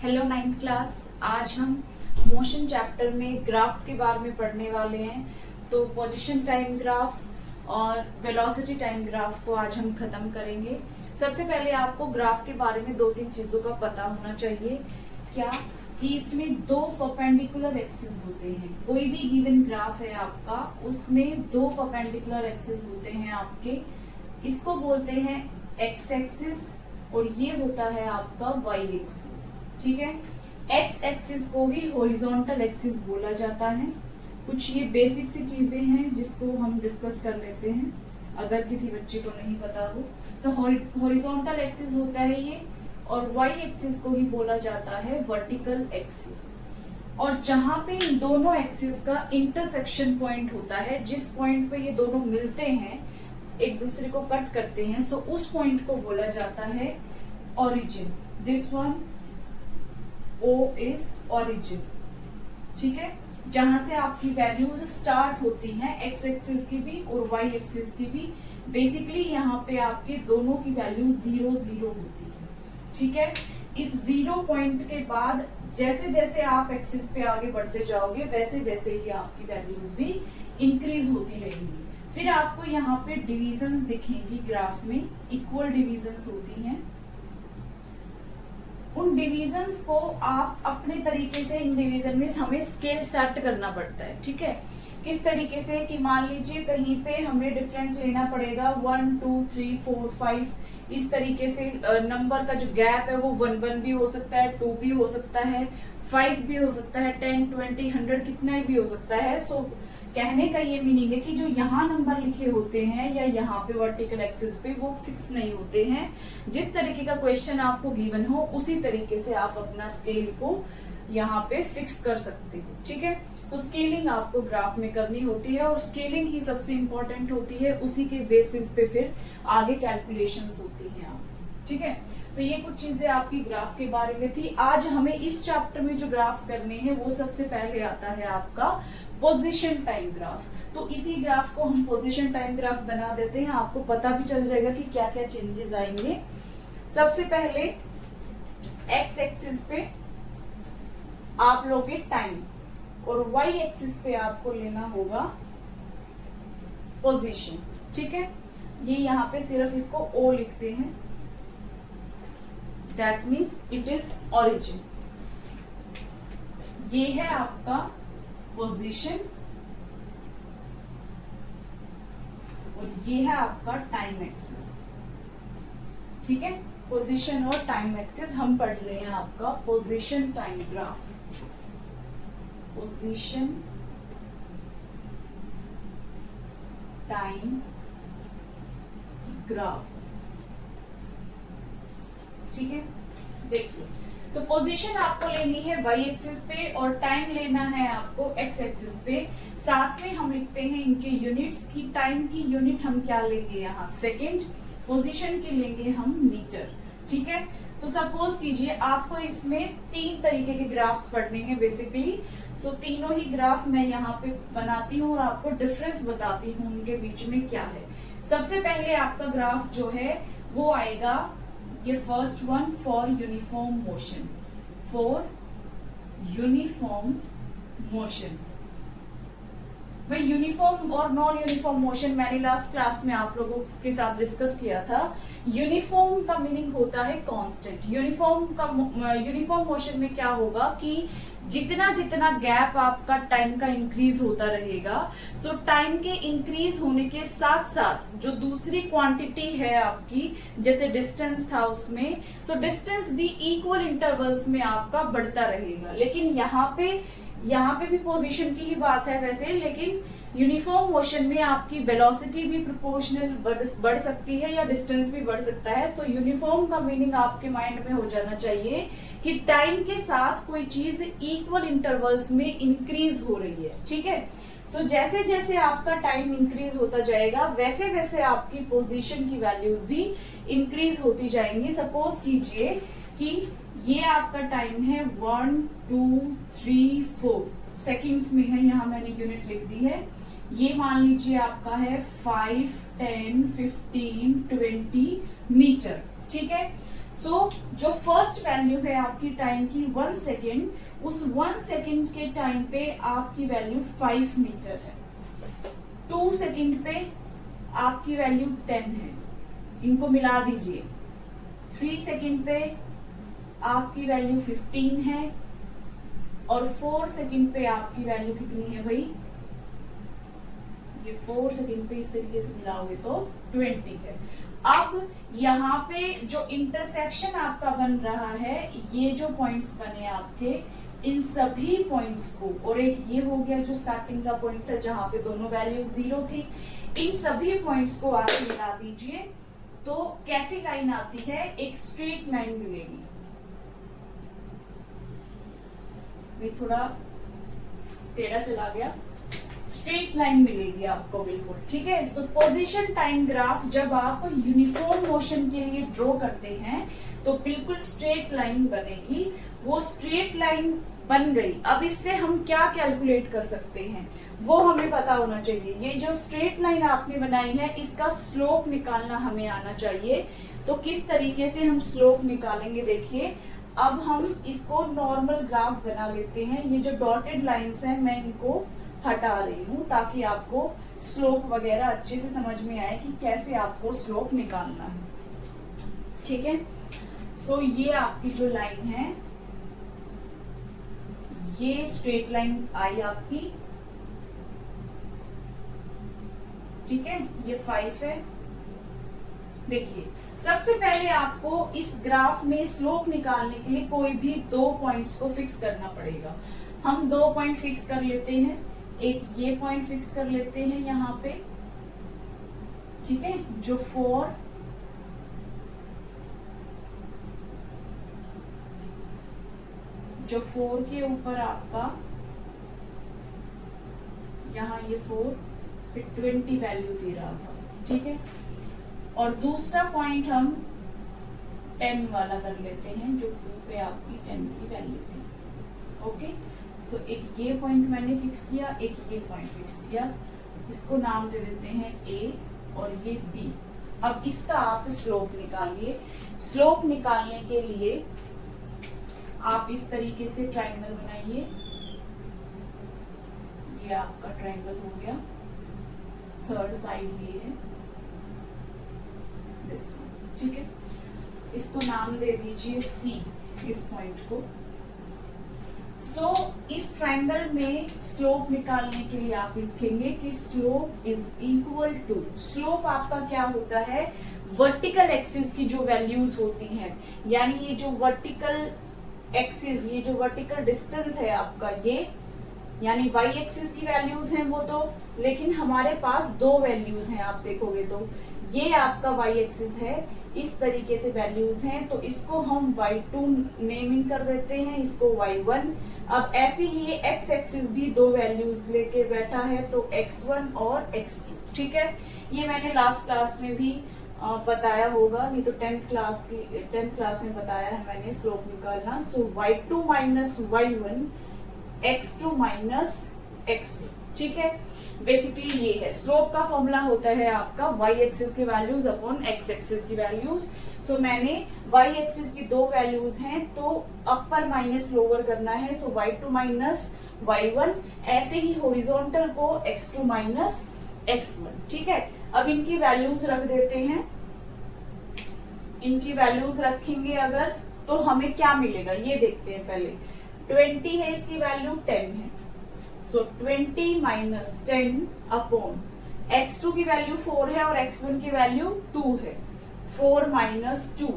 Hello ninth class. आज हम motion chapter में ग्राफ्स के बारे में पढ़ने वाले हैं। तो पोजीशन टाइम ग्राफ और वेलोसिटी टाइम ग्राफ को आज हम खत्म करेंगे। सबसे पहले आपको ग्राफ के बारे में दो तीन चीजों का पता होना चाहिए। क्या कि इसमें दो परपेंडिकुलर एक्सिस होते हैं। कोई भी गिवन ग्राफ है आपका, उसमें दो परपेंडिकुलर एक्सिस होते हैं आपके। इसको बोलते हैं एक्स एक्सिस और ये होता है आपका वाई एक्सिस। ठीक है, एक्स एक्सिस को ही हॉरिजॉन्टल एक्सिस बोला जाता है। कुछ ये बेसिक सी चीजें हैं जिसको हम डिस्कस कर लेते हैं अगर किसी बच्चे को नहीं पता हो। सो हॉरिजॉन्टल एक्सिस होता है ये, और वाई एक्सिस को ही बोला जाता है वर्टिकल एक्सिस। और जहां पे इन दोनों एक्सिस का इंटरसेक्शन पॉइंट होता है, जिस पॉइंट पे ये दोनों मिलते हैं, एक दूसरे को कट करते हैं, सो उस पॉइंट को बोला जाता है origin. This one O is origin. ठीक है, जहां से आपकी वैल्यूज स्टार्ट होती हैं, एक्स एक्सिस की भी और वाई एक्सिस की भी। बेसिकली यहाँ पे आपके दोनों की वैल्यू 0 0 होती है। ठीक है, इस 0 पॉइंट के बाद जैसे जैसे आप एक्सिस पे आगे बढ़ते जाओगे वैसे वैसे ही आपकी वैल्यूज भी इंक्रीज होती रहेंगी। फिर आपको यहाँ पे डिविजन्स दिखेंगी ग्राफ में, इक्वल डिविजन्स होती हैं। उन डिवीजन्स को आप अपने तरीके से, इन डिवीजन में हमें स्केल सेट करना पड़ता है। ठीक है, किस तरीके से कि मान लीजिए कहीं पे हमें डिफरेंस लेना पड़ेगा 1 2 3 4 5, इस तरीके से नंबर का जो गैप है वो 1 1 भी हो सकता है, 2 भी हो सकता है, 5 भी हो सकता है, 10 20 100 कितना भी हो सकता है। सो कहने का ये मीनिंग है कि जो यहाँ नंबर लिखे होते हैं या यहाँ पे वर्टिकल एक्सिस पे, वो फिक्स नहीं होते हैं। जिस तरीके का क्वेश्चन आपको गिवन हो उसी तरीके से आप अपना स्केल को यहाँ पे फिक्स कर सकते हो। ठीक है, सो स्केलिंग आपको ग्राफ में करनी होती है और स्केलिंग ही सबसे इंपॉर्टेंट होती है। उसी के बेसिस पे फिर आगे कैलकुलेशंस होती हैं आपकी। ठीक है, तो ये कुछ चीजें आपकी ग्राफ के बारे में थी। आज हमें इस चैप्टर में जो ग्राफ्स करने हैं वो सबसे पहले आता है आपका पोजीशन टाइम ग्राफ। तो इसी ग्राफ को हम पोजीशन टाइम ग्राफ बना देते हैं, आपको पता भी चल जाएगा कि क्या क्या चेंजेस आएंगे। सबसे पहले एक्स एक्सिस पे आप लोगे टाइम और वाई एक्सिस पे आपको लेना होगा पोजीशन। ठीक है, ये यहाँ पे सिर्फ इसको ओ लिखते हैं, that means it is origin. ये है आपका पोजीशन और ये है आपका टाइम एक्सिस। ठीक है, पोजीशन और टाइम एक्सिस हम पढ़ रहे हैं आपका position time graph. Position time graph. ठीक है, देखिए, तो पोजीशन आपको लेनी है वाई एक्सिस पे और टाइम लेना है आपको एक्स एक्सिस पे। साथ में हम लिखते हैं इनके यूनिट्स की। टाइम की यूनिट हम क्या लेंगे यहाँ, सेकेंड। पोजीशन की लेंगे हम मीटर। ठीक है, सो सपोज कीजिए आपको इसमें 3 तरीके के ग्राफ्स पढ़ने हैं बेसिकली। सो तीनों ही ग्राफ मैं यहाँ पे बनाती हूँ और आपको डिफरेंस बताती हूँ उनके बीच में क्या है। सबसे पहले आपका ग्राफ जो है वो आएगा, ये first one, for uniform motion. For uniform motion, भाई यूनिफॉर्म और नॉन यूनिफॉर्म मोशन मैंने लास्ट क्लास में आप लोगों के साथ डिस्कस किया था। यूनिफॉर्म का मीनिंग होता है कांस्टेंट। यूनिफॉर्म मोशन में क्या होगा कि जितना जितना गैप आपका टाइम का इंक्रीज होता रहेगा, सो टाइम के इंक्रीज होने के साथ साथ जो दूसरी क्वांटिटी है आपकी, जैसे डिस्टेंस था उसमें, सो डिस्टेंस भी इक्वल इंटरवल्स में आपका बढ़ता रहेगा। लेकिन यहाँ पे भी पोजीशन की ही बात है वैसे, लेकिन यूनिफॉर्म मोशन में आपकी वेलोसिटी भी प्रोपोर्शनल बढ़ सकती है या डिस्टेंस भी बढ़ सकता है। तो यूनिफॉर्म का मीनिंग आपके माइंड में हो जाना चाहिए कि टाइम के साथ कोई चीज इक्वल इंटरवल्स में इंक्रीज हो रही है। ठीक है, सो जैसे जैसे आपका टाइम इंक्रीज होता जाएगा वैसे वैसे आपकी पोजीशन की वैल्यूज भी इंक्रीज होती जाएंगी। सपोज कीजिए कि ये आपका टाइम है 1 2 3 4 सेकेंड्स में है, यहाँ मैंने यूनिट लिख दी है। ये मान लीजिए आपका है 5 10 15 20 मीटर। ठीक है, सो जो फर्स्ट वैल्यू है आपकी टाइम की 1 सेकेंड, उस 1 सेकेंड के टाइम पे आपकी वैल्यू 5 मीटर है। 2 सेकेंड पे आपकी वैल्यू 10 है, इनको मिला दीजिए। 3 सेकेंड पे आपकी वैल्यू 15 है और 4 सेकेंड पे आपकी वैल्यू कितनी है भाई, ये 4 सेकेंड पे इस तरीके से मिलाओगे तो 20 है। अब यहाँ पे जो इंटरसेक्शन आपका बन रहा है, ये जो पॉइंट्स बने आपके, इन सभी पॉइंट्स को, और एक ये हो गया जो स्टार्टिंग का पॉइंट था जहां पे दोनों वैल्यू 0 थी, इन सभी पॉइंट्स को आप मिला दीजिए तो कैसी लाइन आती है, एक स्ट्रेट लाइन मिलेगी। थोड़ा टेढ़ा चला गया, स्ट्रेट लाइन मिलेगी आपको बिल्कुल, ठीक है। सो पोजीशन टाइम ग्राफ जब आप यूनिफॉर्म मोशन के लिए ड्रॉ करते हैं तो बिल्कुल स्ट्रेट लाइन बनेगी। वो स्ट्रेट लाइन बन गई, अब इससे हम क्या कैलकुलेट कर सकते हैं वो हमें पता होना चाहिए। ये जो स्ट्रेट लाइन आपने बनाई है इसका स्लोप निकालना हमें आना चाहिए। तो किस तरीके से हम स्लोप निकालेंगे, देखिए अब हम इसको नॉर्मल ग्राफ बना लेते हैं। ये जो डॉटेड लाइंस हैं मैं इनको हटा रही हूँ ताकि आपको स्लोप वगैरह अच्छे से समझ में आए कि कैसे आपको स्लोप निकालना है, ठीक है। सो ये आपकी जो लाइन है, ये स्ट्रेट लाइन आई आपकी, ठीक है, ये 5 है। देखिए सबसे पहले आपको इस ग्राफ में स्लोप निकालने के लिए कोई भी 2 पॉइंट्स को फिक्स करना पड़ेगा। हम 2 पॉइंट फिक्स कर लेते हैं, एक ये पॉइंट फिक्स कर लेते हैं यहाँ पे, ठीक है, जो 4 के ऊपर आपका यहाँ ये 4 फिर 20 वैल्यू दे रहा था, ठीक है। और दूसरा पॉइंट हम 10 वाला कर लेते हैं जो 2 पे आपकी 10 की वैल्यू थी, ओके। सो एक ये पॉइंट मैंने फिक्स किया, एक ये पॉइंट फिक्स किया, इसको नाम दे देते हैं A और ये B। अब इसका आप स्लोप निकालिए। स्लोप निकालने के लिए आप इस तरीके से ट्रायंगल बनाइए, ये आपका ट्रायंगल हो गया, थर्ड साइड ये है, दिस वन, ठीक है। इसको नाम दे दीजिए C, इस पॉइंट को। सो इस ट्रायंगल में स्लोप निकालने के लिए आप लिखेंगे कि slope is equal to, slope आपका क्या होता है, वर्टिकल एक्सिस की जो वैल्यूज होती हैं, यानी ये जो वर्टिकल एक्सिस, ये जो वर्टिकल डिस्टेंस है आपका, ये यानी y एक्सिस की वैल्यूज हैं वो तो, लेकिन हमारे पास 2 वैल्यूज हैं, आप देखोगे तो ये आपका y एक्सिस है, इस तरीके से वैल्यूज हैं, तो इसको हम y2 नेमिंग कर देते हैं, इसको y1। अब ऐसे ही ये x एक्सिस भी 2 वैल्यूज लेके बैठा है, तो x1 और x2, ठीक है। ये मैंने लास्ट क्लास में भी बताया होगा, नहीं तो 10th क्लास में बताया है मैंने स्लोप निकालना। सो y2 minus y1 x2 minus x2, ठीक है। बेसिकली ये है स्लोप का फॉर्मूला, होता है आपका y एक्सिस की वैल्यूज अपॉन x एक्सिस की वैल्यूज। सो मैंने y एक्सिस की 2 वैल्यूज हैं तो अपर माइनस लोअर करना है, सो y2 माइनस y1, ऐसे ही हॉरिजॉन्टल को x2 माइनस x1, ठीक है। अब इनकी वैल्यूज रख देते हैं, इनकी वैल्यूज रखेंगे अगर तो हमें क्या मिलेगा ये देखते हैं पहले। 20 है, इसकी वैल्यू 10 है, सो 20 माइनस 10 अपॉन x2 की वैल्यू 4 है और x1 की वैल्यू 2 है, 4 माइनस 2।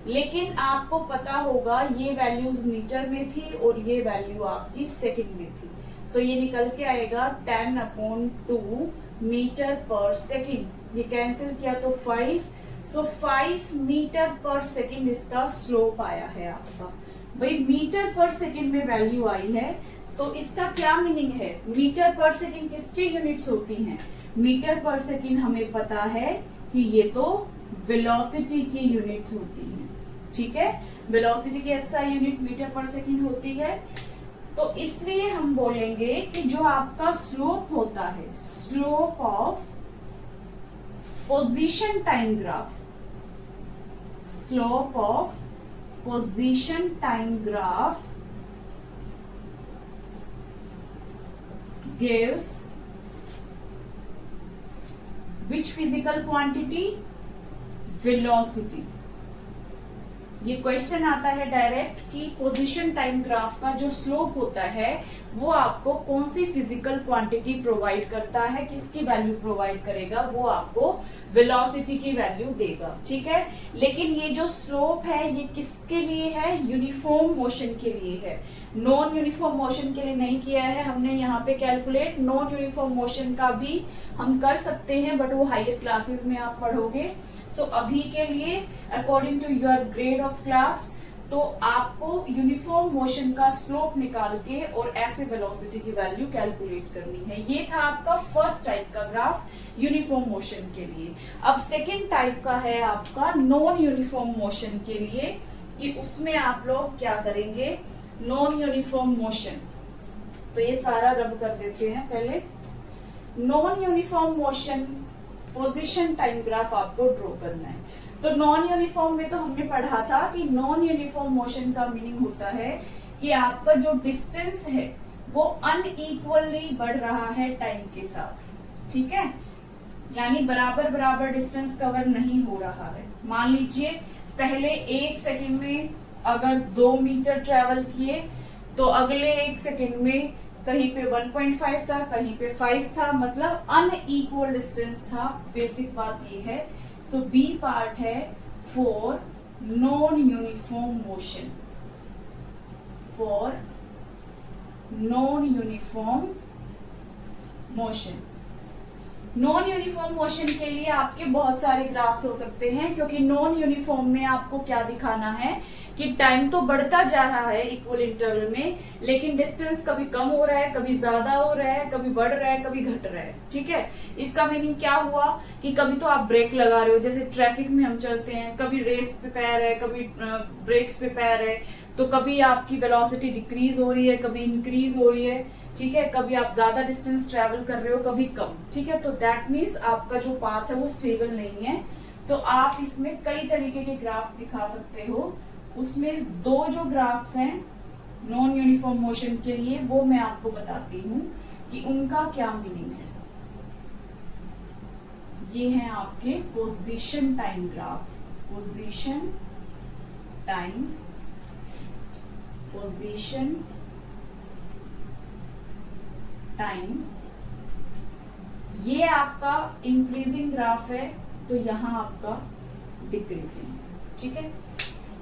लेकिन आपको पता होगा ये वैल्यूज मीटर में थी और ये वैल्यू आपकी सेकंड में थी, सो ये निकल के आएगा 10 अपॉन 2 मीटर पर सेकंड। ये कैंसिल किया तो 5, सो 5 मीटर पर सेकंड इसका स्लोप आया है आपका। भाई मीटर पर सेकंड में वैल्यू आई है तो इसका क्या मीनिंग है, मीटर पर सेकंड किसकी यूनिट्स होती हैं, मीटर पर सेकंड हमें पता है कि ये तो वेलोसिटी की यूनिट्स होती हैं, ठीक है। वेलोसिटी की ऐसा यूनिट मीटर पर सेकंड होती है, तो इसलिए हम बोलेंगे कि जो आपका स्लोप होता है, slope of position time graph, slope of position time graph gives which physical quantity? Velocity. ये क्वेश्चन आता है डायरेक्ट कि पोजीशन टाइम ग्राफ का जो स्लोप होता है वो आपको कौन सी फिजिकल क्वांटिटी प्रोवाइड करता है, किसकी वैल्यू प्रोवाइड करेगा? वो आपको वेलोसिटी की वैल्यू देगा, ठीक है। लेकिन ये जो स्लोप है ये किसके लिए है? यूनिफॉर्म मोशन के लिए है, नॉन यूनिफॉर्म मोशन के लिए नहीं किया है हमने यहाँ पे कैलकुलेट। नॉन यूनिफॉर्म मोशन का भी हम कर सकते हैं बट वो हायर क्लासेस में आप पढ़ोगे। सो अभी के लिए according to your grade of class तो आपको यूनिफॉर्म मोशन का स्लोप निकाल के और ऐसे वेलोसिटी की वैल्यू कैलकुलेट करनी है। ये था आपका फर्स्ट टाइप का ग्राफ यूनिफॉर्म मोशन के लिए। अब सेकेंड टाइप का है आपका नॉन यूनिफॉर्म मोशन के लिए, कि उसमें आप लोग क्या करेंगे? नॉन यूनिफॉर्म मोशन, तो ये सारा रब कर देते हैं पहले। Non uniform motion position time graph आपको ड्रॉ करना है। तो नॉन यूनिफॉर्म में तो हमने पढ़ा था कि नॉन यूनिफॉर्म मोशन का मीनिंग होता है कि आपका जो डिस्टेंस है वो अनइक्वली बढ़ रहा है टाइम के साथ, ठीक है, यानी बराबर बराबर डिस्टेंस कवर नहीं हो रहा है। मान लीजिए पहले 1 सेकंड में अगर 2 मीटर ट्रेवल किए तो अगले 1 सेकंड में कहीं पे 1.5 था, कहीं पे 5 था, मतलब अनइक्वल डिस्टेंस था। बेसिक बात ये है। सो बी पार्ट है for non uniform motion, for non uniform motion. Non uniform motion के लिए आपके बहुत सारे ग्राफ्स हो सकते हैं, क्योंकि नॉन यूनिफॉर्म में आपको क्या दिखाना है कि टाइम तो बढ़ता जा रहा है इक्वल इंटरवल में, लेकिन डिस्टेंस कभी कम हो रहा है, कभी ज्यादा हो रहा है, कभी बढ़ रहा है, कभी घट रहा है, ठीक है। इसका मीनिंग क्या हुआ कि कभी तो आप ब्रेक लगा रहे हो, जैसे ट्रैफिक में हम चलते हैं, कभी रेस पे पैर है, कभी ब्रेक्स पे पैर है, तो कभी आपकी वेलोसिटी डिक्रीज हो रही है, कभी इंक्रीज हो रही है, ठीक है। कभी आप ज्यादा डिस्टेंस ट्रेवल कर रहे हो, कभी कम, ठीक है। तो दैट मीन्स आपका जो पाथ है वो स्टेबल नहीं है। तो आप इसमें कई तरीके के ग्राफ्स दिखा सकते हो। उसमें 2 जो ग्राफ्स हैं नॉन यूनिफॉर्म मोशन के लिए वो मैं आपको बताती हूँ कि उनका क्या मीनिंग है। ये है आपके position time graph, position time, position time. ये आपका इंक्रीजिंग ग्राफ है, तो यहां आपका डिक्रीजिंग, ठीक है।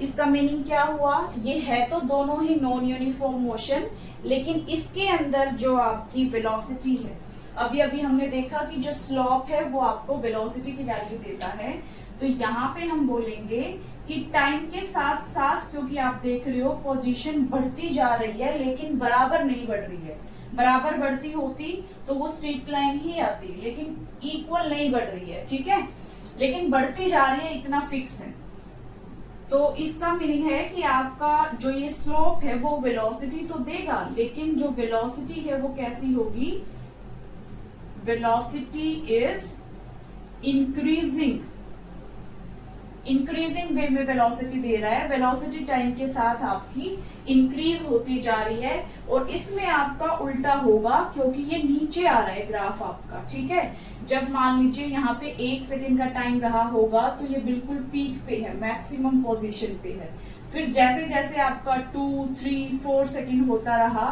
इसका मीनिंग क्या हुआ? ये है तो दोनों ही नॉन यूनिफॉर्म मोशन, लेकिन इसके अंदर जो आपकी वेलोसिटी है, अभी अभी हमने देखा कि जो स्लोप है वो आपको वेलोसिटी की वैल्यू देता है। तो यहाँ पे हम बोलेंगे कि टाइम के साथ साथ, क्योंकि आप देख रहे हो पोजीशन बढ़ती जा रही है लेकिन बराबर नहीं बढ़ रही है। बराबर बढ़ती होती तो वो स्ट्रेट लाइन ही आती, लेकिन इक्वल नहीं बढ़ रही है, ठीक है, लेकिन बढ़ती जा रही है, इतना फिक्स है। तो इसका मीनिंग है कि आपका जो ये स्लोप है वो वेलोसिटी तो देगा, लेकिन जो वेलोसिटी है वो कैसी होगी? वेलोसिटी इज इंक्रीजिंग, इंक्रीजिंग वे में वेलोसिटी दे रहा है। वेलोसिटी टाइम के साथ आपकी इंक्रीज होती जा रही है, और इसमें आपका उल्टा होगा क्योंकि ये नीचे आ रहा है ग्राफ आपका, ठीक है। जब मान लीजिए यहाँ पे 1 सेकेंड का टाइम रहा होगा तो ये बिल्कुल पीक पे है, मैक्सिमम पोजीशन पे है। फिर जैसे जैसे आपका 2, 3, 4 सेकेंड होता रहा,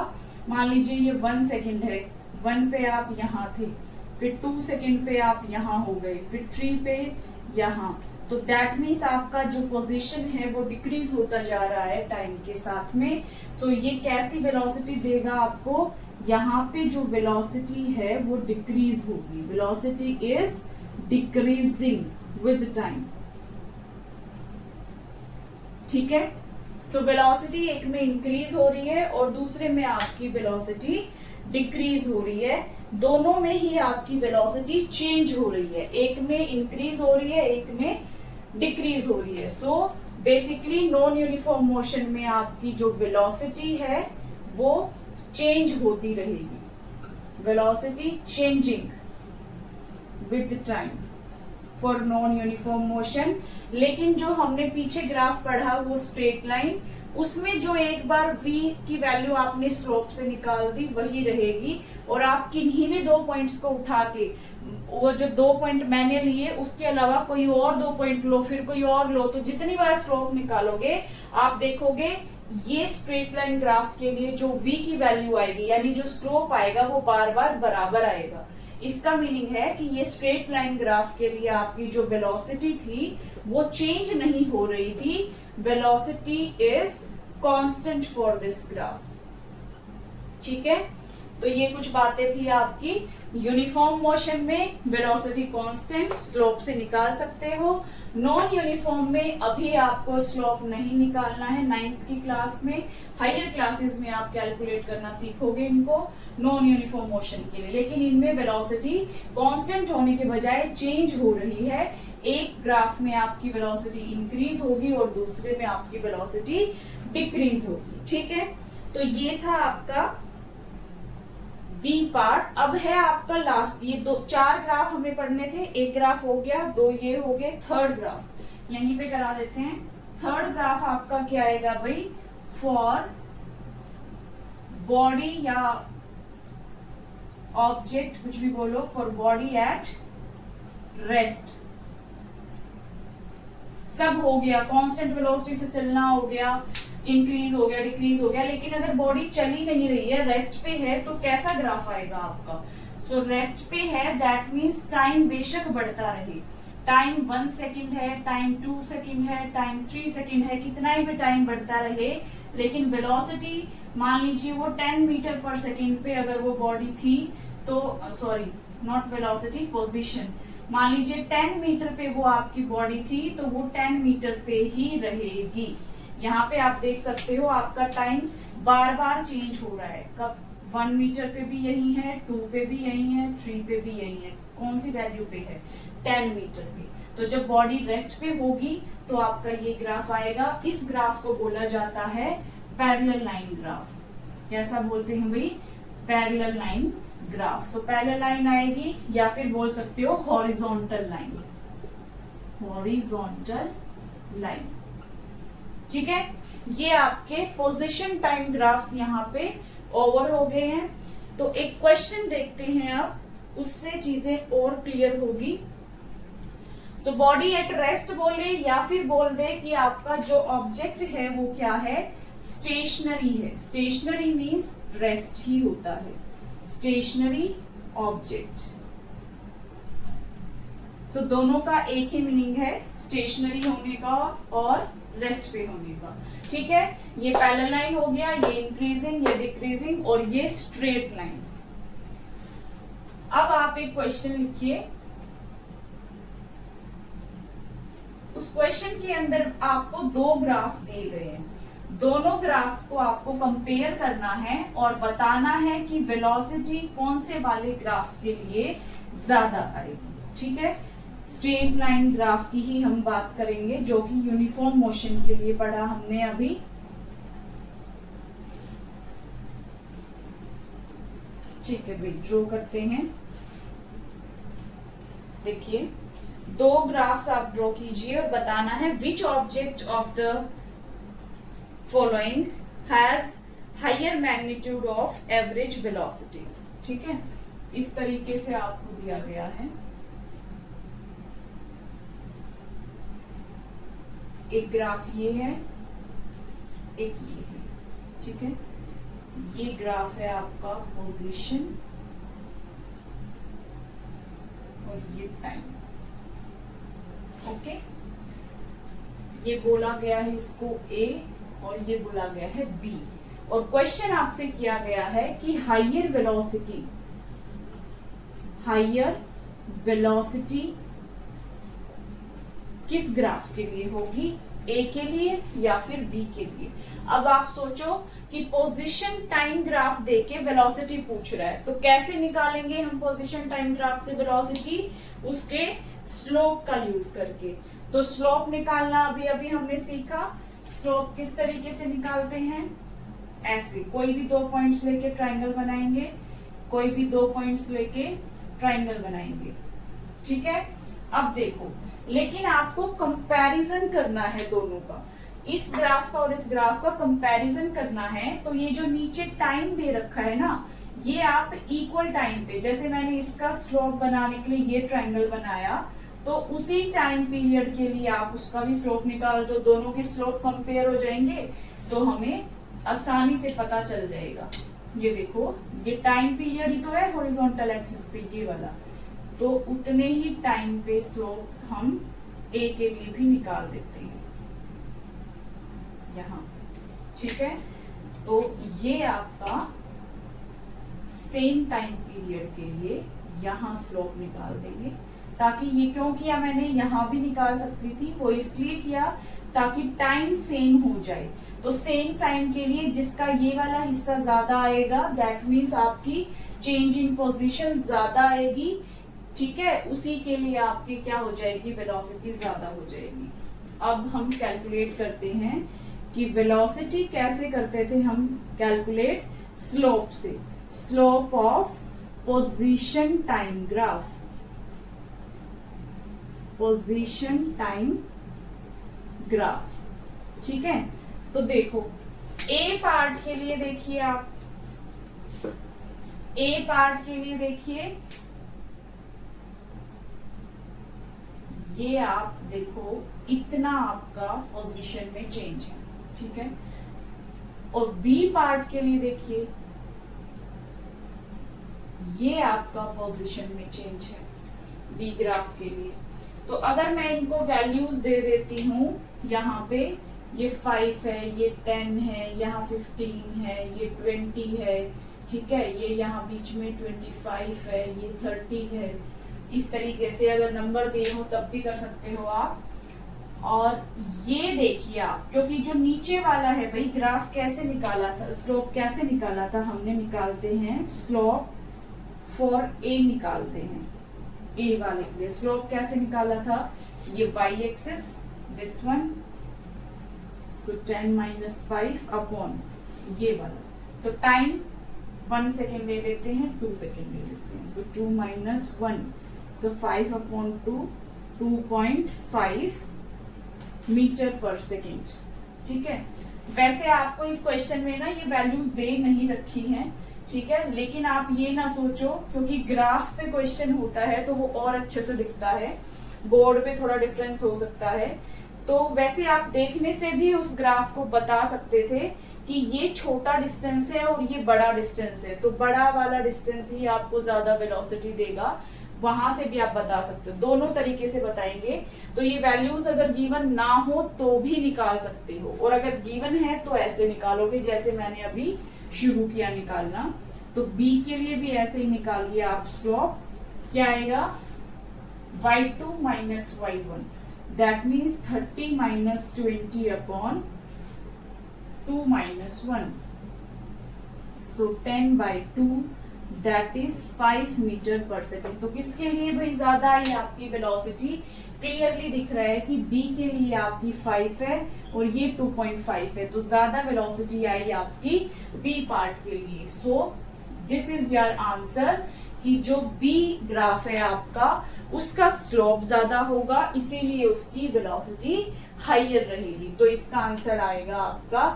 मान लीजिए ये 1 सेकेंड है, 1 पे आप यहाँ थे, फिर 2 सेकेंड पे आप यहाँ हो गए, फिर 3 पे यहाँ, तो दैट मीन्स आपका जो पोजीशन है वो डिक्रीज होता जा रहा है टाइम के साथ में। सो ये कैसी वेलोसिटी देगा आपको? यहाँ पे जो वेलोसिटी है वो डिक्रीज होगी, velocity is decreasing with time, ठीक है। सो वेलोसिटी एक में इंक्रीज हो रही है और दूसरे में आपकी वेलोसिटी डिक्रीज हो रही है। दोनों में ही आपकी वेलोसिटी चेंज हो रही है, एक में इंक्रीज हो रही है, एक में डिक्रीज हो रही है। So basically non uniform motion में आपकी जो वेलोसिटी है वो चेंज होती रहेगी, velocity changing with time, for non uniform motion. लेकिन जो हमने पीछे ग्राफ पढ़ा वो स्ट्रेट लाइन, उसमें जो एक बार v की वैल्यू आपने स्लोप से निकाल दी वही रहेगी, और आप किन्हीं भी 2 पॉइंट्स को उठा के, वो जो 2 पॉइंट मैंने लिए उसके अलावा कोई और 2 पॉइंट लो, फिर कोई और लो, तो जितनी बार स्लोप निकालोगे आप देखोगे ये स्ट्रेट लाइन ग्राफ के लिए जो v की वैल्यू आएगी यानी जो स्लोप आएगा वो बार बार बराबर आएगा। इसका मीनिंग है कि ये स्ट्रेट लाइन ग्राफ के लिए आपकी जो वेलोसिटी थी वो चेंज नहीं हो रही थी, velocity is constant for this graph. ठीक है, तो ये कुछ बातें थी आपकी। यूनिफॉर्म मोशन में वेलोसिटी कांस्टेंट, स्लोप से निकाल सकते हो। नॉन यूनिफॉर्म में अभी आपको स्लोप नहीं निकालना है, 9th की क्लास में, हायर क्लासेस में आप कैलकुलेट करना सीखोगे इनको नॉन यूनिफॉर्म मोशन के लिए। लेकिन इनमें वेलोसिटी कांस्टेंट होने के बजाय चेंज हो रही है, एक ग्राफ में आपकी वेलोसिटी इंक्रीज होगी और दूसरे में आपकी वेलोसिटी डिक्रीज होगी। ठीक है, तो ये था आपका बी पार्ट। अब है आपका लास्ट, ये 4 ग्राफ हमें पढ़ने थे, एक ग्राफ हो गया, 2 ये हो गए, थर्ड ग्राफ यहीं पे करा देते हैं। थर्ड ग्राफ आपका क्या आएगा भाई, फॉर बॉडी या ऑब्जेक्ट कुछ भी बोलो, फॉर बॉडी एट रेस्ट। सब हो गया, कांस्टेंट वेलोसिटी से चलना हो गया, इंक्रीज हो गया, डिक्रीज हो गया, लेकिन अगर बॉडी चल ही नहीं रही है, रेस्ट पे है, तो कैसा ग्राफ आएगा आपका। सो रेस्ट पे है, दैट मीन्स टाइम बेशक बढ़ता रहे, टाइम 1 सेकेंड है, टाइम 2 सेकेंड है, टाइम 3 सेकेंड है, कितना ही भी टाइम बढ़ता रहे, लेकिन वेलोसिटी मान लीजिए वो 10 मीटर पर सेकेंड पे अगर वो बॉडी थी तो, सॉरी नॉट वेलोसिटी, पोजीशन, मान लीजिए 10 मीटर पे वो आपकी बॉडी थी तो वो 10 मीटर पे ही रहेगी। यहाँ पे आप देख सकते हो आपका टाइम बार बार चेंज हो रहा है, कब 1 मीटर पे भी यही है, 2 पे भी यही है, 3 पे भी यही है, कौन सी वैल्यू पे है, 10 मीटर पे। तो जब बॉडी रेस्ट पे होगी तो आपका ये ग्राफ आएगा। इस ग्राफ को बोला जाता है पैरेलल लाइन ग्राफ। कैसा बोलते हैं भाई, parallel line graph. So parallel line आएगी, या फिर बोल सकते हो हॉरिजॉन्टल लाइन, हॉरिजॉन्टल लाइन। ठीक है, ये आपके पोजीशन टाइम ग्राफ्स यहाँ पे ओवर हो गए हैं। तो एक क्वेश्चन देखते हैं अब, उससे चीजें और क्लियर होगी। सो बॉडी एट रेस्ट बोले या फिर बोल दे कि आपका जो ऑब्जेक्ट है वो क्या है, स्टेशनरी है। स्टेशनरी मीन्स रेस्ट ही होता है, स्टेशनरी ऑब्जेक्ट। सो दोनों का एक ही मीनिंग है, स्टेशनरी होने का और रेस्ट पे होने का। ठीक है, ये पैरेलल लाइन हो गया, ये इंक्रीजिंग, ये डिक्रीजिंग, और ये स्ट्रेट लाइन। अब आप एक क्वेश्चन लिखिए, उस क्वेश्चन के अंदर आपको 2 ग्राफ्स दिए गए हैं, दोनों ग्राफ्स को आपको कंपेयर करना है और बताना है कि वेलोसिटी कौन से वाले ग्राफ के लिए ज्यादा आएगी। ठीक है, स्ट्रेट लाइन ग्राफ की ही हम बात करेंगे जो कि यूनिफॉर्म मोशन के लिए पढ़ा हमने अभी। ठीक है भाई, ड्रॉ करते हैं। देखिए 2 ग्राफ्स आप ड्रॉ कीजिए और बताना है which object of the following has higher magnitude of average velocity. ठीक है, इस तरीके से आपको दिया गया है। एक ग्राफ ये है, एक ये है। ठीक है, ये ग्राफ है आपका पोजीशन और ये टाइम। ओके, ये बोला गया है इसको A और ये बोला गया है B, और क्वेश्चन आपसे किया गया है कि हायर वेलोसिटी किस ग्राफ के लिए होगी, A के लिए या फिर B के लिए। अब आप सोचो कि पोजीशन टाइम ग्राफ देके वेलोसिटी पूछ रहा है, तो कैसे निकालेंगे हम पोजीशन टाइम ग्राफ से वेलोसिटी, उसके स्लोप का यूज करके। तो स्लोप निकालना अभी अभी हमने सीखा। स्लोप किस तरीके से निकालते हैं, ऐसे कोई भी 2 पॉइंट्स लेके ट्रायंगल बनाएंगे, कोई भी 2 पॉइंट्स लेके ट्रायंगल बनाएंगे। ठीक है, अब देखो, लेकिन आपको कंपैरिजन करना है दोनों का, इस ग्राफ का और इस ग्राफ का कंपैरिजन करना है। तो ये जो नीचे टाइम दे रखा है ना, ये आप इक्वल टाइम पे, जैसे मैंने इसका स्लोप बनाने के लिए ये ट्रायंगल बनाया, तो उसी टाइम पीरियड के लिए आप उसका भी स्लोप निकाल दो, दोनों के स्लोप कंपेयर हो जाएंगे, तो हमें आसानी से पता चल जाएगा। ये देखो, ये टाइम पीरियड ही तो है हॉरिजॉन्टल एक्सिस पे ये वाला, तो उतने ही टाइम पे स्लोप हम ए के लिए भी निकाल देते हैं यहाँ, ठीक है। तो ये आपका सेम टाइम पीरियड के लिए यहाँ स्लोप निकाल देंगे, ताकि ये क्यों किया मैंने, यहाँ भी निकाल सकती थी, वो इसलिए किया ताकि टाइम सेम हो जाए। तो सेम टाइम के लिए जिसका ये वाला हिस्सा ज्यादा आएगा, दैट मीन्स आपकी चेंज इन पोजीशन ज्यादा आएगी, ठीक है, उसी के लिए आपकी क्या हो जाएगी, वेलोसिटी ज्यादा हो जाएगी। अब हम कैलकुलेट करते हैं कि वेलोसिटी कैसे करते थे हम कैलकुलेट, स्लोप से, slope of position time graph, position time graph, ठीक है। तो देखो, ए पार्ट के लिए देखिए आप, ए पार्ट के लिए देखिए, ये आप देखो इतना आपका पोजीशन में चेंज है, ठीक है। और बी पार्ट के लिए देखिए, ये आपका पोजीशन में चेंज है बी ग्राफ के लिए। तो अगर मैं इनको वैल्यूज दे देती हूं, यहाँ पे ये 5 है, ये 10 है, यहाँ 15 है, ये 20 है, ठीक है, ये यहाँ बीच में 25 है, ये 30 है, इस तरीके से अगर नंबर दिए हो तब भी कर सकते हो आप। और ये देखिए आप, क्योंकि जो नीचे वाला है भाई, ग्राफ कैसे निकाला था, स्लोप कैसे निकाला था हमने, निकालते हैं स्लोप फॉर ए, निकालते हैं ए वाले के लिए स्लोप कैसे निकाला था, ये y axis this one, so 10 - 5 upon ये वाला, तो टाइम 1 सेकेंड ले लेते हैं, 2 सेकेंड ले लेते हैं, सो 2 - 1, सो 5 अपॉन 2, 2.5 मीटर पर सेकेंड, ठीक है। वैसे आपको इस क्वेश्चन में ना ये वैल्यूज दे नहीं रखी हैं, ठीक है, लेकिन आप ये ना सोचो, क्योंकि ग्राफ पे क्वेश्चन होता है तो वो और अच्छे से दिखता है, बोर्ड पे थोड़ा डिफरेंस हो सकता है। तो वैसे आप देखने से भी उस ग्राफ को बता सकते थे कि ये छोटा डिस्टेंस है और ये बड़ा डिस्टेंस है, तो बड़ा वाला डिस्टेंस ही आपको ज्यादा वेलोसिटी देगा, वहां से भी आप बता सकते हो, दोनों तरीके से बताएंगे। तो ये वैल्यूज अगर गिवन ना हो तो भी निकाल सकते हो, और अगर गिवन है तो ऐसे निकालोगे जैसे मैंने अभी शुरू किया निकालना। तो बी के लिए भी ऐसे ही निकाल लिया आप स्लोप, क्या आएगा, y2 - y1, that means 30 - 20 upon 2 - 1, so 10/2, that is 5 metre per second. तो किसके लिए भाई ज्यादा आई आपकी वेलोसिटी, क्लियरली दिख रहा है कि बी के लिए आपकी 5 है और ये 2.5 है, तो ज्यादा वेलोसिटी आई आपकी बी पार्ट के लिए। सो दिस इज योर आंसर कि जो बी ग्राफ है आपका, उसका स्लोप ज्यादा होगा, इसीलिए उसकी वेलोसिटी हायर रहेगी। तो इसका आंसर आएगा आपका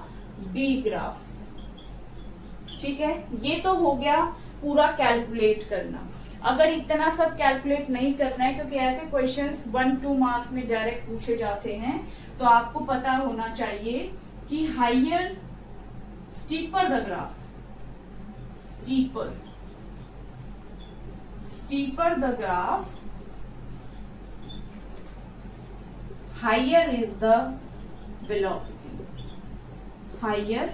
बी ग्राफ, ठीक है। ये तो हो गया पूरा कैलकुलेट करना। अगर इतना सब कैलकुलेट नहीं करना है, क्योंकि ऐसे क्वेश्चंस 1-2 मार्क्स में डायरेक्ट पूछे जाते हैं, तो आपको पता होना चाहिए कि higher steeper the graph, steeper the graph, higher is the velocity, higher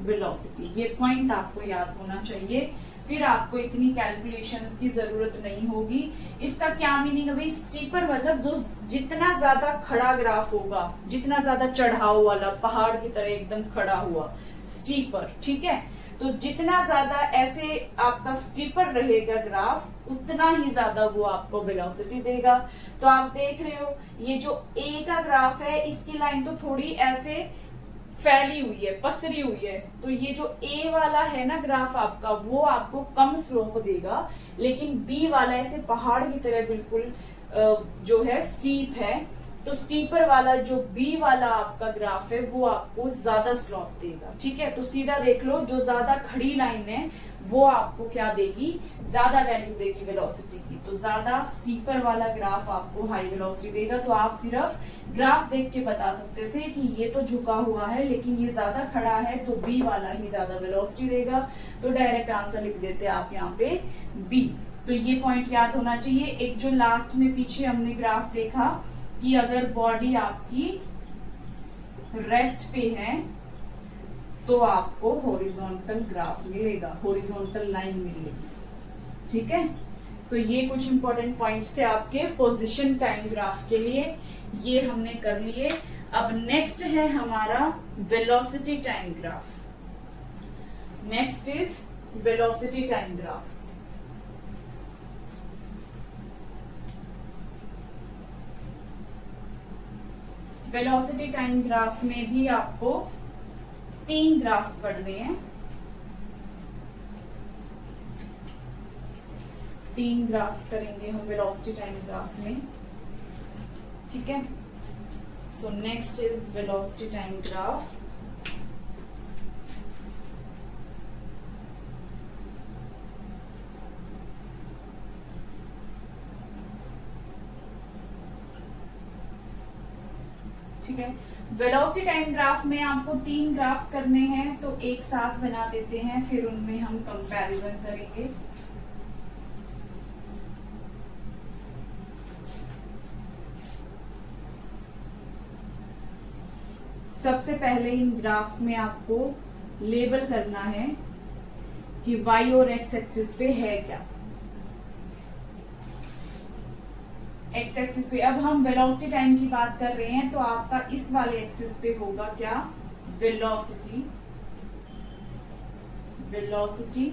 velocity। ये पॉइंट आपको याद होना चाहिए, फिर आपको इतनी कैलकुलेशंस की जरूरत नहीं होगी। इसका क्या मीनिंग है भाई, स्टीपर मतलब जो जितना ज्यादा खड़ा ग्राफ होगा, जितना ज्यादा चढ़ाव वाला, पहाड़ की तरह एकदम खड़ा हुआ, स्टीपर, ठीक है। तो जितना ज्यादा ऐसे आपका स्टीपर रहेगा ग्राफ, उतना ही ज्यादा वो आपको वेलोसिटी देगा। तो आप देख रहे हो ये जो ए का ग्राफ है, इसकी लाइन तो थोड़ी ऐसे फैली हुई है, पसरी हुई है, तो ये जो ए वाला है ना ग्राफ आपका, वो आपको कम स्लोप देगा, लेकिन बी वाला ऐसे पहाड़ की तरह बिल्कुल जो है स्टीप है, तो स्टीपर वाला जो बी वाला आपका ग्राफ है वो आपको ज्यादा स्लोप देगा। ठीक है, तो सीधा देख लो, जो ज्यादा खड़ी लाइन है वो आपको क्या देगी, ज्यादा वैल्यू देगी वेलोसिटी की। तो ज्यादा स्टीपर वाला ग्राफ आपको हाई वेलोसिटी देगा। तो आप सिर्फ ग्राफ देख के बता सकते थे कि ये तो झुका हुआ है लेकिन ये ज्यादा खड़ा है, तो बी वाला ही ज्यादा वेलोसिटी देगा। तो डायरेक्ट आंसर लिख देते आप यहाँ पे बी। तो ये पॉइंट याद होना चाहिए। एक जो लास्ट में पीछे हमने ग्राफ देखा कि अगर बॉडी आपकी रेस्ट पे है तो आपको हॉरिजॉन्टल ग्राफ मिलेगा, हॉरिजॉन्टल लाइन मिलेगी। ठीक है, सो ये कुछ इंपॉर्टेंट पॉइंट्स थे आपके पोजीशन टाइम ग्राफ के लिए, ये हमने कर लिए। अब नेक्स्ट है हमारा velocity time graph. Next is velocity time graph. Velocity time graph में भी आपको 3 ग्राफ्स पढ़ने हैं। 3 ग्राफ्स करेंगे हम वेलोसिटी टाइम ग्राफ में। ठीक है, so next is velocity time graph. ठीक है, वेलोसिटी टाइम ग्राफ में आपको 3 ग्राफ्स करने हैं, तो एक साथ बना देते हैं, फिर उनमें हम कंपैरिजन करेंगे। सबसे पहले इन ग्राफ्स में आपको लेबल करना है कि y और x एक्सिस पे है क्या। एक्स एक्सिस पे अब हम वेलोसिटी टाइम की बात कर रहे हैं, तो आपका इस वाले एक्सिस पे होगा क्या, वेलोसिटी। वेलोसिटी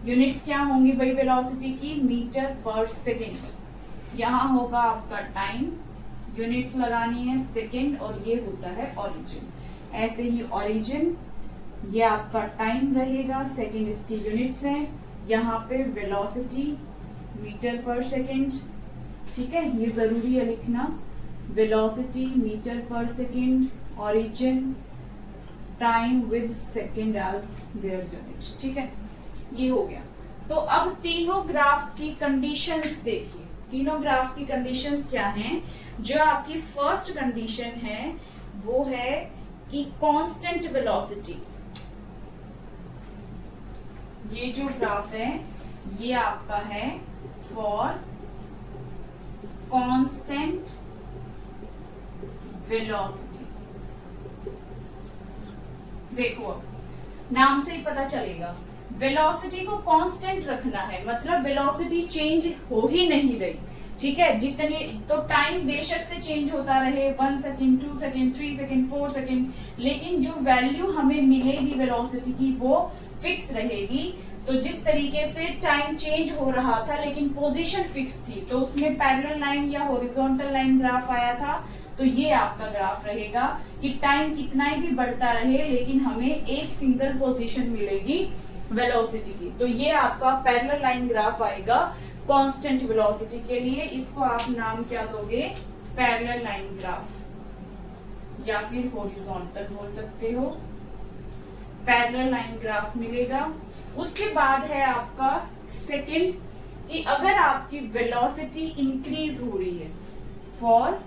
यूनिट्स क्या होंगी भाई वेलोसिटी की, मीटर पर सेकेंड। यहाँ होगा आपका टाइम, यूनिट्स लगानी है सेकेंड, और ये होता है ओरिजिन। ऐसे ही ओरिजिन, ये आपका टाइम रहेगा, सेकेंड इसकी यूनिट्स हैं, यहाँ पे वेलोसिटी मीटर पर सेकेंड। ठीक है, ये जरूरी है लिखना, velocity metre per second, origin, time with second as their unit. ठीक है, ये हो गया। तो अब तीनों ग्राफ्स की कंडीशंस देखिए। तीनों ग्राफ्स की कंडीशंस क्या हैं। जो आपकी फर्स्ट कंडीशन है वो है कि कांस्टेंट वेलोसिटी। ये जो ग्राफ है ये आपका है फॉर कांस्टेंट वेलोसिटी। देखो अब नाम से ही पता चलेगा, वेलोसिटी को कांस्टेंट रखना है, मतलब वेलोसिटी चेंज हो ही नहीं रही। ठीक है, जितने तो टाइम बेशक से चेंज होता रहे, 1 सेकेंड, 2 सेकेंड, 3 सेकेंड, 4 सेकेंड, लेकिन जो वैल्यू हमें मिलेगी वेलोसिटी की वो फिक्स रहेगी। तो जिस तरीके से टाइम चेंज हो रहा था लेकिन पोजीशन फिक्स थी, तो उसमें पैरेलल लाइन या हॉरिजॉन्टल लाइन ग्राफ आया था। तो ये आपका ग्राफ रहेगा कि टाइम कितना ही भी बढ़ता रहे लेकिन हमें एक सिंगल पोजीशन मिलेगी वेलोसिटी की। तो ये आपका पैरेलल लाइन ग्राफ आएगा कांस्टेंट वेलोसिटी के लिए। इसको आप नाम क्या दोगे, पैरेलल लाइन ग्राफ या फिर हॉरिजॉन्टल बोल सकते हो। पैरेलल लाइन ग्राफ मिलेगा। उसके बाद है आपका सेकंड कि अगर आपकी वेलोसिटी इंक्रीज हो रही है, फॉर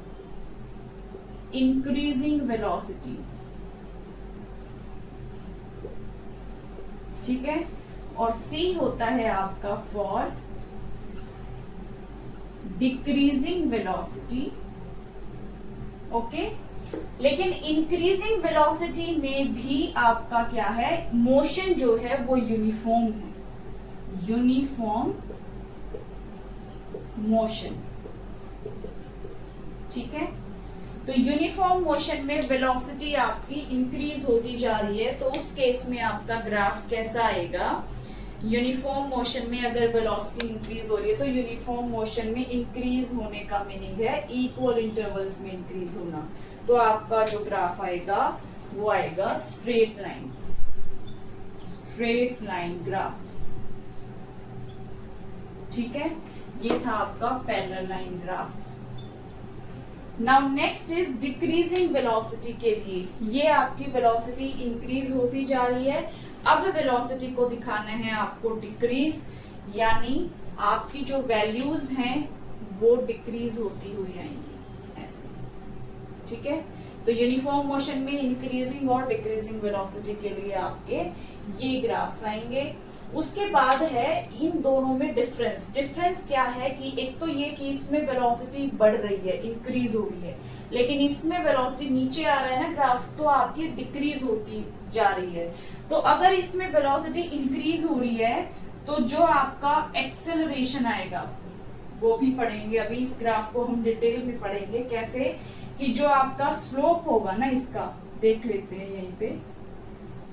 इंक्रीजिंग वेलोसिटी। ठीक है, और सी होता है आपका फॉर डिक्रीजिंग वेलोसिटी। ओके, लेकिन इंक्रीजिंग वेलोसिटी में भी आपका क्या है, मोशन जो है वो यूनिफॉर्म है, यूनिफॉर्म मोशन। ठीक है, तो यूनिफॉर्म मोशन में वेलोसिटी आपकी इंक्रीज होती जा रही है, तो उस केस में आपका ग्राफ कैसा आएगा, यूनिफॉर्म मोशन में अगर वेलोसिटी इंक्रीज हो रही है तो यूनिफॉर्म मोशन में इंक्रीज होने का मीनिंग है इक्वल इंटरवल्स में इंक्रीज होना। तो आपका जो ग्राफ आएगा वो आएगा straight line, straight line graph. ठीक है, ये था आपका parallel line graph. Now next is decreasing velocity के लिए। ये आपकी वेलोसिटी इंक्रीज होती जा रही है, अब वेलोसिटी को दिखाना है आपको डिक्रीज, यानी आपकी जो वैल्यूज हैं वो डिक्रीज होती हुई आएंगी ऐसे, ठीक है। तो यूनिफॉर्म मोशन में इंक्रीजिंग और डिक्रीजिंग वेलोसिटी के लिए आपके ये ग्राफ्स आएंगे। उसके बाद है इन दोनों में डिफरेंस। डिफरेंस क्या है कि एक तो ये कि इसमें वेलोसिटी बढ़ रही है, इंक्रीज हो रही है, लेकिन इसमें वेलोसिटी नीचे आ रहा है ना ग्राफ, तो आपकी डिक्रीज होती जा रही है। तो अगर इसमें वेलोसिटी इंक्रीज हो रही है तो जो आपका एक्सेलरेशन आएगा वो भी पढ़ेंगे। अभी इस ग्राफ को हम डिटेल में पढ़ेंगे कैसे, कि जो आपका स्लोप होगा ना, इसका देख लेते हैं। यहीं पे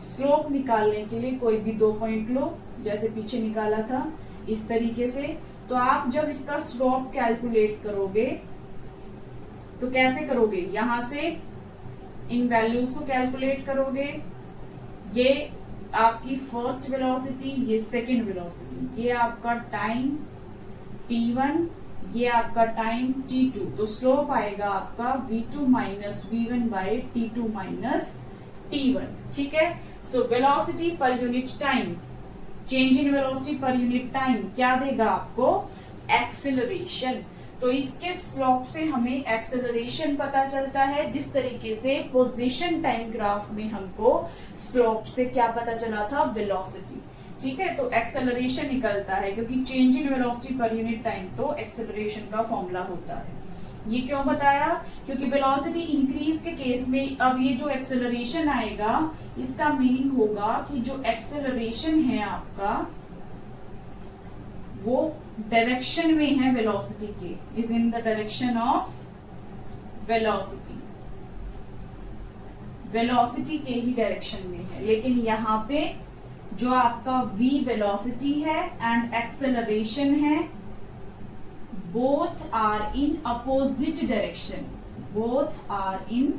स्लोप निकालने के लिए कोई भी 2 पॉइंट लो, जैसे पीछे निकाला था इस तरीके से। तो आप जब इसका स्लोप कैलकुलेट करोगे तो कैसे करोगे, यहां से इन वैल्यूज को कैलकुलेट करोगे। ये आपकी फर्स्ट वेलोसिटी, ये सेकंड वेलोसिटी, ये आपका टाइम t1, ये आपका टाइम t2। तो स्लोप आएगा आपका v2 minus v1 by t2 minus t1, ठीक है। So velocity per unit time, change in velocity per unit time क्या देगा आपको, एक्सेलरेशन। तो इसके स्लोप से हमें एक्सेलरेशन पता चलता है, जिस तरीके से पोजीशन टाइम ग्राफ में हमको स्लोप से क्या पता चला था, वेलोसिटी, ठीक है। तो एक्सेलरेशन निकलता है, क्योंकि change in velocity per unit time तो एक्सेलरेशन का फॉर्मूला होता है। ये क्यों बताया, क्योंकि वेलोसिटी इंक्रीज के केस में अब ये जो एक्सेलरेशन आएगा इसका मीनिंग होगा कि जो एक्सेलरेशन है आपका वो डायरेक्शन में है वेलोसिटी के, is in the direction of velocity, velocity के ही डायरेक्शन में है। लेकिन यहाँ पे जो आपका v वेलोसिटी है एंड एक्सेलरेशन है, both are in opposite direction, both are in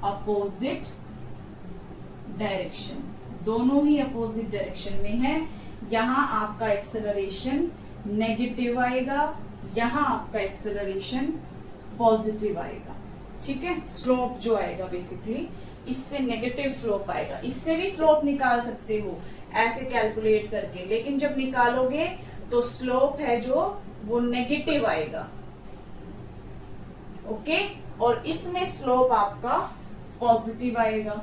opposite direction, दोनों ही अपोजिट डायरेक्शन में है। यहाँ आपका एक्सेलरेशन नेगेटिव आएगा, यहाँ आपका एक्सेलरेशन पॉजिटिव आएगा, ठीक है। स्लोप जो आएगा बेसिकली इससे नेगेटिव स्लोप आएगा। इससे भी स्लोप निकाल सकते हो ऐसे कैलकुलेट करके, लेकिन जब निकालोगे तो स्लोप है जो वो नेगेटिव आएगा, ओके। और इसमें स्लोप आपका पॉजिटिव आएगा,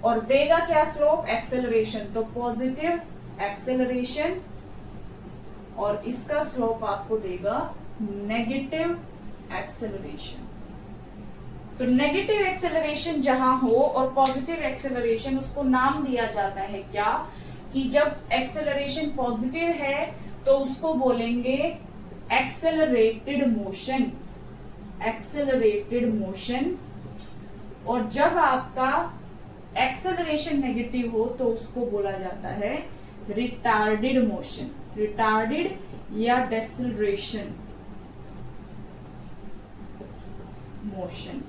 और देगा क्या स्लोप, एक्सेलरेशन। तो पॉजिटिव एक्सेलरेशन, और इसका स्लोप आपको देगा नेगेटिव एक्सेलरेशन। तो नेगेटिव एक्सेलरेशन जहां हो और पॉजिटिव एक्सेलरेशन, उसको नाम दिया जाता है क्या, कि जब एक्सेलरेशन पॉजिटिव है तो उसको बोलेंगे एक्सेलरेटेड मोशन, एक्सेलरेटेड मोशन। और जब आपका एक्सेलरेशन नेगेटिव हो तो उसको बोला जाता है रिटार्डेड मोशन, रिटार्डेड या डेसेलरेशन मोशन,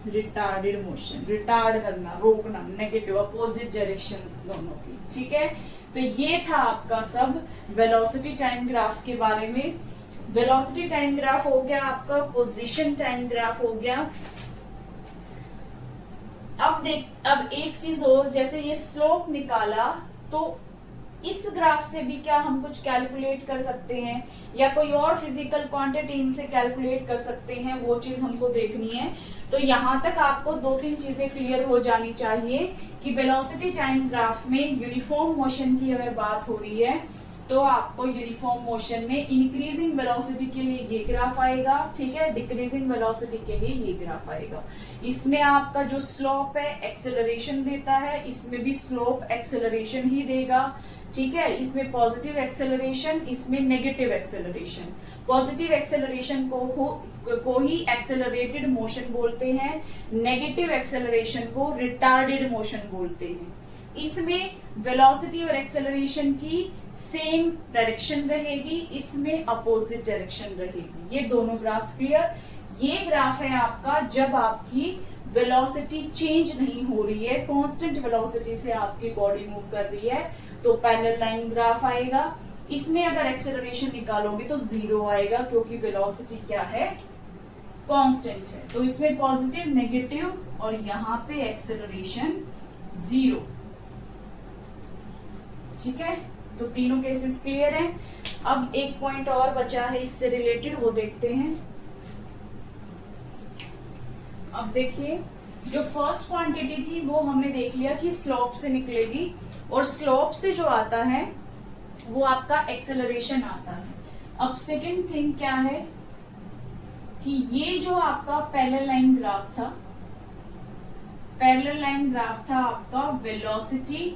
रिटार्डेड मोशन, रिटार्ड करना, रोकना, नेगेटिव अपोजिट डायरेक्शंस दोनों की, ठीक है। तो ये था आपका सब वेलोसिटी टाइम ग्राफ के बारे में। वेलोसिटी टाइम ग्राफ हो गया आपका, पोजीशन टाइम ग्राफ हो गया। अब एक चीज और, जैसे ये स्लोप निकाला तो इस ग्राफ से भी क्या हम कुछ कैलकुलेट कर सकते हैं, या कोई और फिजिकल क्वांटिटी इनसे कैलकुलेट कर सकते हैं, वो चीज हमको देखनी है। तो यहाँ तक आपको 2-3 चीजें क्लियर हो जानी चाहिए कि वेलोसिटी टाइम ग्राफ में यूनिफॉर्म मोशन की अगर बात हो रही है तो आपको यूनिफॉर्म मोशन में इंक्रीजिंग वेलोसिटी के लिए ये ग्राफ आएगा, ठीक है, डिक्रीजिंग वेलोसिटी के लिए ये ग्राफ आएगा। इसमें आपका जो स्लोप है एक्सेलरेशन देता है, इसमें भी स्लोप एक्सेलरेशन ही देगा, ठीक है। इसमें पॉजिटिव एक्सेलरेशन, इसमें नेगेटिव एक्सेलरेशन। पॉजिटिव एक्सेलरेशन को ही एक्सेलरेटेड मोशन बोलते हैं, नेगेटिव एक्सेलरेशन को रिटार्डेड मोशन बोलते हैं। इसमें वेलोसिटी और एक्सेलरेशन की सेम डायरेक्शन रहेगी, इसमें अपोजिट डायरेक्शन रहेगी। ये दोनों ग्राफ्स क्लियर। ये ग्राफ है आपका जब आपकी वेलोसिटी चेंज नहीं हो रही है, कांस्टेंट वेलोसिटी से आपकी बॉडी मूव कर रही है, तो पैरेलल लाइन ग्राफ आएगा। इसमें अगर एक्सेलरेशन निकालोगे तो 0 आएगा, क्योंकि वेलोसिटी क्या है, कांस्टेंट है। तो इसमें पॉजिटिव, नेगेटिव और यहाँ पे एक्सेलरेशन 0। ठीक है, तो तीनों केसेस क्लियर हैं। अब एक पॉइंट और बचा है इससे रिलेटेड, वो देखते हैं। अब देखिए, जो फर्स्ट क्वांटिटी थी वो हमने देख लिया कि स्लोप से निकलेगी, और स्लोप से जो आता है वो आपका एक्सेलरेशन आता है। अब सेकंड थिंग क्या है कि ये जो आपका पैरेलल लाइन ग्राफ था, पैरेलल लाइन ग्राफ था आपका वेलोसिटी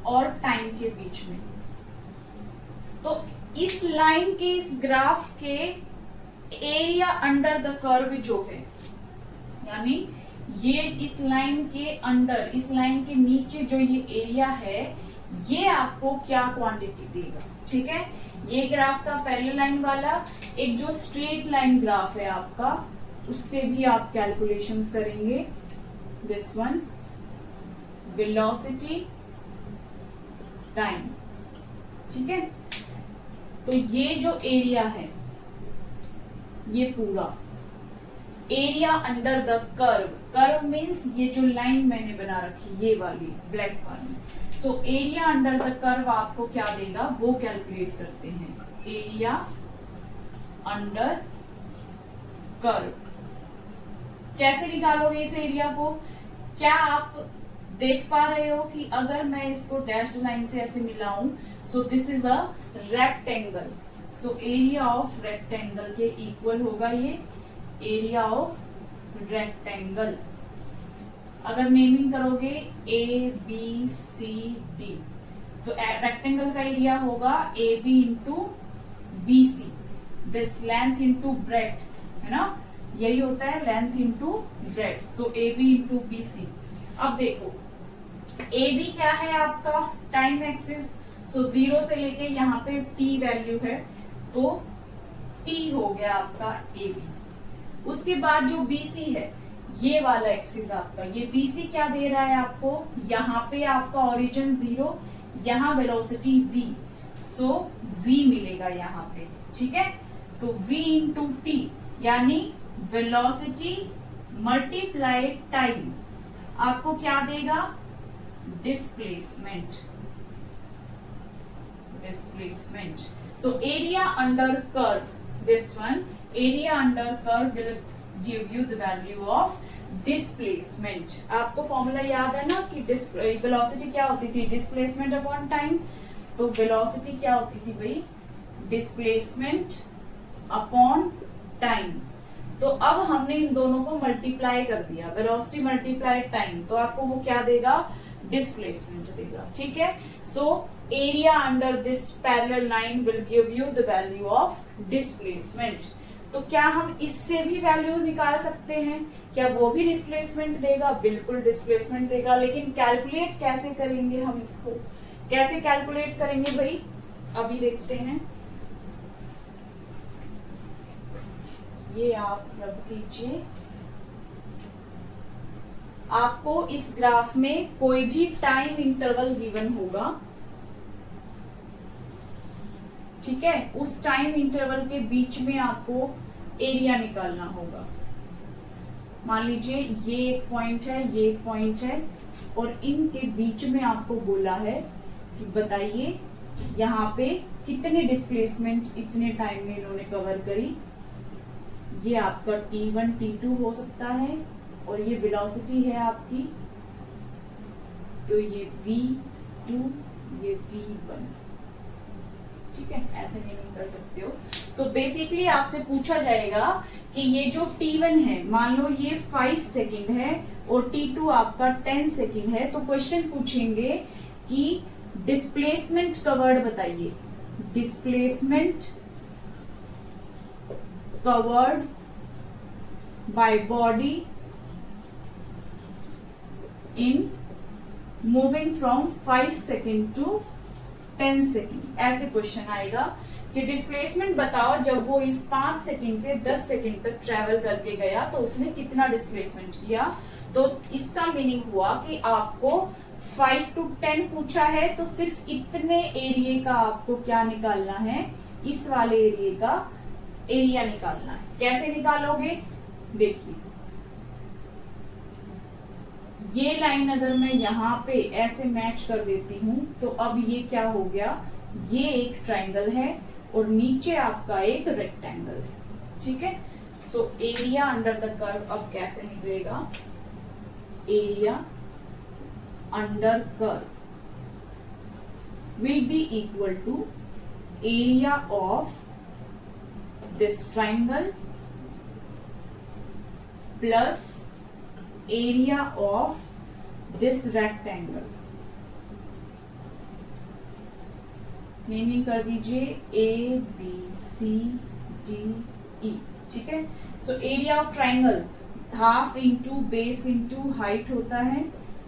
और टाइम के बीच में। तो इस लाइन के, इस ग्राफ के एरिया अंडर द कर्व जो है, यानी ये इस लाइन के अंडर, इस लाइन के नीचे जो ये एरिया है, ये आपको क्या क्वांटिटी देगा। ठीक है, ये ग्राफ था पैरेलल लाइन वाला। एक जो स्ट्रेट लाइन ग्राफ है आपका, उससे भी आप कैलकुलेशंस करेंगे। This one, velocity, time. ठीक है, तो ये जो एरिया है, ये पूरा area under the curve, curve means ये जो लाइन मैंने बना रखी, ये वाली ब्लैक वाली। So area under the curve आपको क्या देगा, वो कैलकुलेट करते हैं। एरिया अंडर कर्व कैसे निकालोगे इस एरिया को? क्या आप देख पा रहे हो कि अगर मैं इसको डैश्ड लाइन से ऐसे मिलाऊं, so this is a rectangle. So area of rectangle के इक्वल होगा ये एरिया ऑफ रेक्टेंगल। अगर नेमिंग करोगे ए बी सी डी, तो रेक्टेंगल का एरिया होगा A B into B C, this length into breadth, है ना, यही होता है length into breadth. So A B into B C. अब देखो, ए बी क्या है आपका, टाइम एक्सिस। सो 0 से लेके यहाँ पे t वैल्यू है, तो t हो गया आपका ए बी। उसके बाद जो BC है, ये वाला एक्सिस आपका, ये BC क्या दे रहा है आपको, यहाँ पे आपका ओरिजिन 0, यहाँ वेलोसिटी v, सो v मिलेगा यहाँ पे। ठीक है, तो v इंटू टी, यानी वेलोसिटी मल्टीप्लाई टाइम आपको क्या देगा, displacement. Displacement. So area under curve, this one, area under curve will give you the value of displacement. आपको फॉर्मूला याद है ना कि वेलोसिटी क्या होती थी, डिस्प्लेसमेंट अपॉन टाइम। तो वेलोसिटी क्या होती थी भाई, डिस्प्लेसमेंट अपॉन टाइम। तो अब हमने इन दोनों को मल्टीप्लाई कर दिया, वेलोसिटी मल्टीप्लाई टाइम, तो आपको वो क्या देगा, डिस्प्लेसमेंट देगा। ठीक है, so area under this parallel line will give you the value of displacement. तो क्या हम इससे भी वैल्यूज निकाल सकते हैं, क्या वो भी डिस्प्लेसमेंट देगा? बिल्कुल डिस्प्लेसमेंट देगा, लेकिन कैलकुलेट कैसे करेंगे हम इसको, कैसे कैलकुलेट करेंगे भाई, अभी देखते हैं। ये आप रब कीजिए, आपको इस ग्राफ में कोई भी टाइम इंटरवल गिवन होगा, ठीक है, उस टाइम इंटरवल के बीच में आपको एरिया निकालना होगा। मान लीजिए ये एक पॉइंट है, ये एक पॉइंट है, और इनके बीच में आपको बोला है कि बताइए यहाँ पे कितने डिस्प्लेसमेंट इतने टाइम में इन्होंने कवर करी। ये आपका T1 T2 हो सकता है, और ये वेलोसिटी है आपकी, तो ये V2, ये V1। ठीक है, ऐसे नेमिंग कर सकते हो। सो बेसिकली आपसे पूछा जाएगा कि ये जो T1 है, मान लो ये 5 सेकेंड है और T2 आपका 10 सेकेंड है, तो क्वेश्चन पूछेंगे कि डिस्प्लेसमेंट कवर्ड बताइए, displacement covered by body in moving from 5 second to 10 second, ऐसे क्वेश्चन आएगा कि डिस्प्लेसमेंट बताओ जब वो इस 5 सेकंड से 10 सेकंड तक ट्रेवल करके गया तो उसने कितना डिस्प्लेसमेंट किया। तो इसका मीनिंग हुआ कि आपको 5 to 10 पूछा है तो सिर्फ इतने एरिया का आपको क्या निकालना है, इस वाले एरिया का एरिया निकालना है। कैसे निकालोगे, देखिए ये लाइन अगर मैं यहाँ पे ऐसे मैच कर देती हूं तो अब ये क्या हो गया, ये एक ट्रायंगल है और नीचे आपका एक रेक्टेंगल है, ठीक है। So area under the curve अब कैसे निकलेगा, area under curve will be equal to area of this triangle plus area of this rectangle। Naming कर दीजिए A B C D E, ठीक है। सो area of triangle half into base into height होता है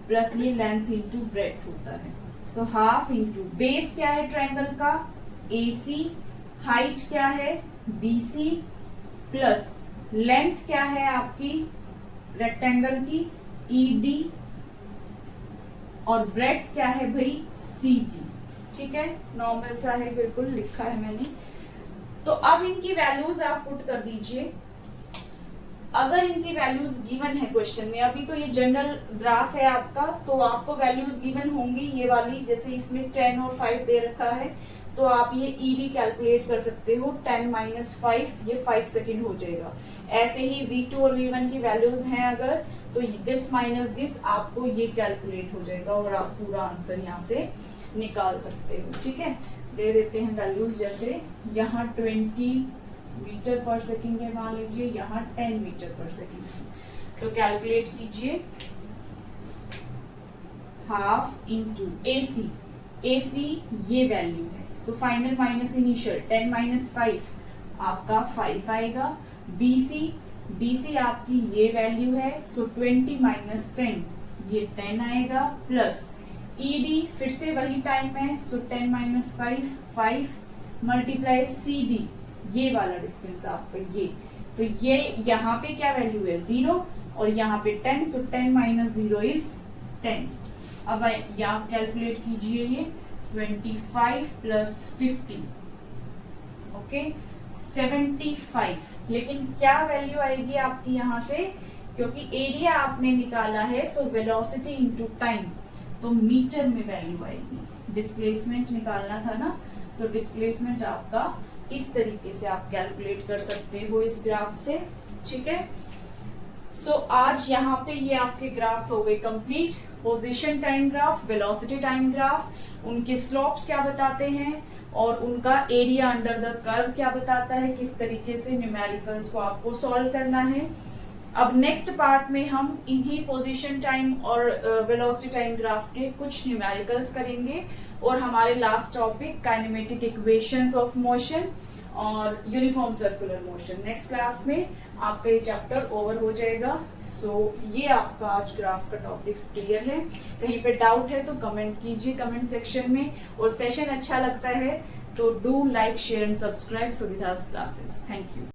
plus ये length into breadth होता है। So half into base क्या है ट्राइंगल का AC, हाइट क्या है BC प्लस लेंथ क्या है आपकी रेक्टेंगल की ED और ब्रेड्थ क्या है भाई CD, ठीक है। नॉर्मल सा है, बिल्कुल लिखा है मैंने। तो अब इनकी वैल्यूज आप पुट कर दीजिए। अगर इनकी वैल्यूज गिवन है क्वेश्चन में, अभी तो ये जनरल ग्राफ है आपका, तो आपको वैल्यूज गिवन होंगी ये वाली, जैसे इसमें 10 और 5 दे रखा है तो आप ये ED कैलकुलेट कर सकते हो। 10 - 5 ये 5 सेकेंड हो जाएगा। ऐसे ही V2 और V1 की वैल्यूज हैं अगर, तो दिस माइनस दिस आपको ये कैलकुलेट हो जाएगा और आप पूरा आंसर यहाँ से निकाल सकते हो, ठीक है। दे देते हैं वैल्यूज, जैसे यहाँ 20 मीटर पर सेकेंड है मान लीजिए, यहाँ 10 मीटर पर सेकेंड है। तो कैलकुलेट कीजिए हाफ इंटू AC ये वैल्यू है। सो फाइनल माइनस इनिशियल 10 - 5 आपका 5 आएगा। BC आपकी ये वैल्यू है। सो 20 - 10 ये 10 आएगा प्लस ED फिर से वही टाइम है। सो 10 - 5 मल्टीप्लाई CD ये वाला डिस्टेंस आपका ये, तो ये यहाँ पे क्या वैल्यू है 0 और यहाँ पे 10। सो 10 - 0 इज 10। अब यहाँ कैलकुलेट कीजिए ये 25 प्लस 50 ओके 75। लेकिन क्या वैल्यू आएगी आपकी यहाँ से, क्योंकि एरिया आपने निकाला है सो वेलोसिटी इनटू टाइम, तो मीटर में वैल्यू आएगी। डिस्प्लेसमेंट निकालना था ना, सो डिस्प्लेसमेंट आपका इस तरीके से आप कैलकुलेट कर सकते हो इस ग्राफ से, ठीक है। सो आज यहाँ पे ये आपके ग्राफ्स हो गए complete. Position time graph, velocity time graph, उनके स्लोप्स क्या बताते हैं और उनका एरिया अंडर द कर्व क्या बताता है, किस तरीके से न्यूमेरिकल्स को आपको सॉल्व करना है। अब नेक्स्ट पार्ट में हम इन्हीं पोजीशन टाइम और वेलोसिटी टाइम ग्राफ के कुछ न्यूमेरिकल्स करेंगे और हमारे last topic kinematic equations of motion और uniform circular motion. Next class में आपका ये चैप्टर ओवर हो जाएगा। सो ये आपका आज ग्राफ का टॉपिक्स क्लियर है। कहीं पे डाउट है तो कमेंट कीजिए कमेंट सेक्शन में, और सेशन अच्छा लगता है तो do like share and subscribe सुविधास क्लासेस। Thank you.